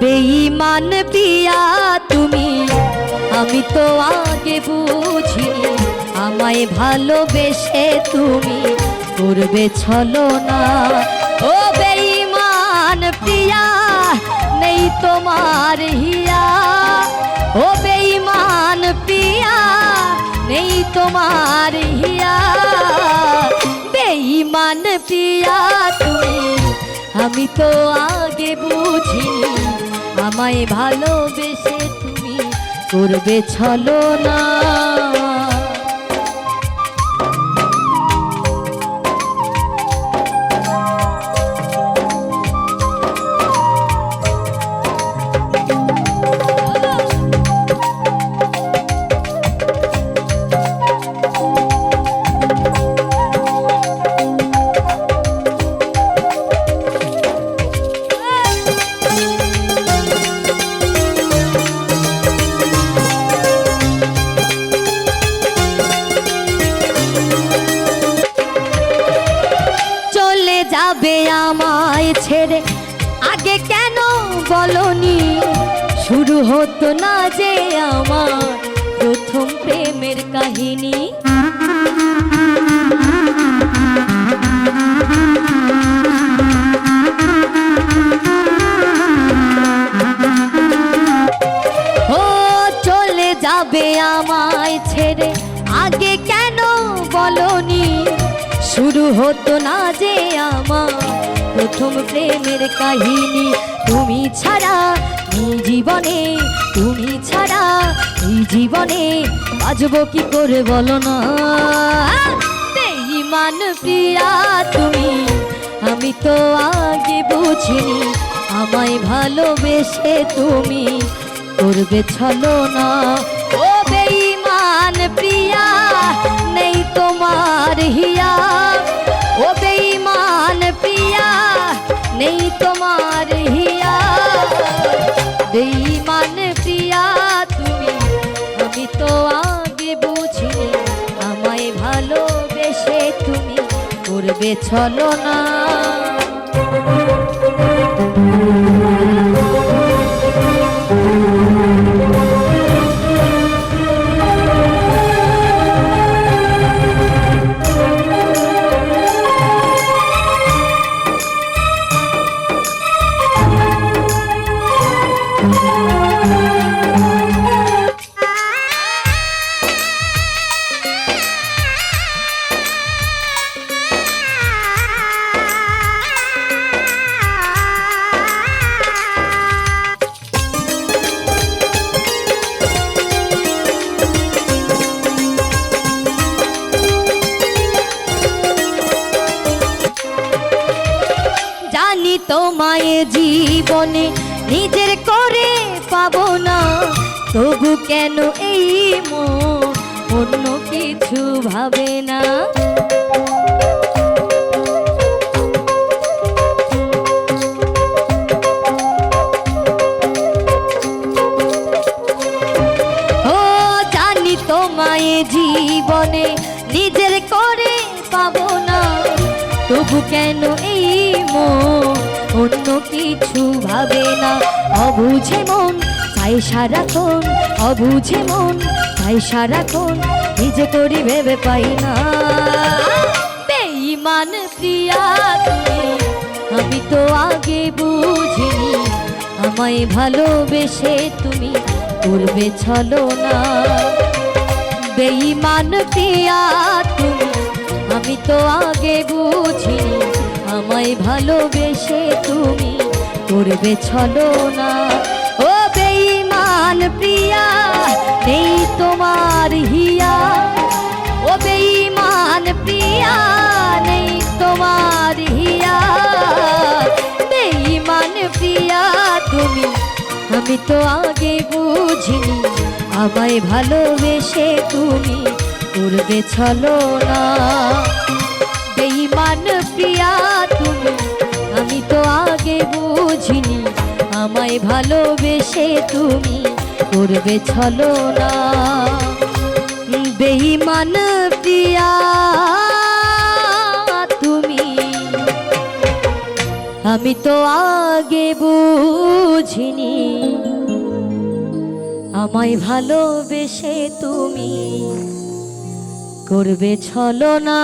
বেঈমান পিয়া তুমি, আমি তো আগে বুঝিনি আমায় ভালোবেসে তুমি করবে ছলনা। ও বেঈমান প্রিয়া নেই তোমার হিয়া, ও বেঈমান প্রিয়া নেই তোমার হিয়া। বেঈমান প্রিয়া তুমি, আমি তো আগে বুঝিনি আমায় ভালোবেসে তুমি করবে ছলনা। যাবে আমায় ছেড়ে আগে কেন বলনি, শুরু হতো না যে আমার প্রথম প্রেমের কাহিনী। ও চলে যাবে আমায় ছেড়ে আগে কেন বলনি, শুরু হতো না যে আমার প্রথম প্রেমের কাহিনী। তুমি ছাড়া এই জীবনে, তুমি ছাড়া এই জীবনে বাঁচবো কি করে বলো না। বেঈমান প্রিয়া তুমি, আমি তো আগে বুঝিনি আমায় ভালোবেসে তুমি করবে ছলনা। ও বেঈমান প্রিয়া নেই তোমার হিয়া, ও বেঈমান প্রিয়া নেই তোমার হিয়া। বেঈমান প্রিয়া তুমি, আমি তো আগে বুঝিনি আমায় ভালোবেসে তুমি করবে ছলনা। তোমায় জীবনে নিজের করে পাবো না, তবু কেন এই মন অন্য কিছু ভাবে না। ও জানি তোমায় জীবনে নিজের করে পাবো না, তবু কেন এই মন অন্য কিছু ভাবে না। অবুঝে মন তাই সারাক্ষণ, অবুঝে মন তাই সারাক্ষণ নিজে করি ভেবে পাই না। বেঈমান প্রিয়া তুমি, আমি তো আগে বুঝিনি আমায় ভালোবেসে তুমি করবে ছলনা। বেঈমান প্রিয়া তুমি, আমি তো আগে বুঝিনি আমায় ভালোবেসে তুমি করবে ছলনা। ও বেঈমান প্রিয়া নেই তোমার হিয়া, ও বেঈমান প্রিয়া নেই তোমার হিয়া। বেঈমান প্রিয়া তুমি, আমি তো আগে বুঝিনি আমায় ভালোবেসে তুমি করবে ছলনা। বেঈমান প্রিয়া তুমি, আমি তো আগে বুঝিনি আমায় ভালোবেসে তুমি করবে ছলনা। বেঈমান প্রিয়া তুমি, আমি তো আগে বুঝ বুঝিনি আমায় ভালোবেসে তুমি করবে ছলনা।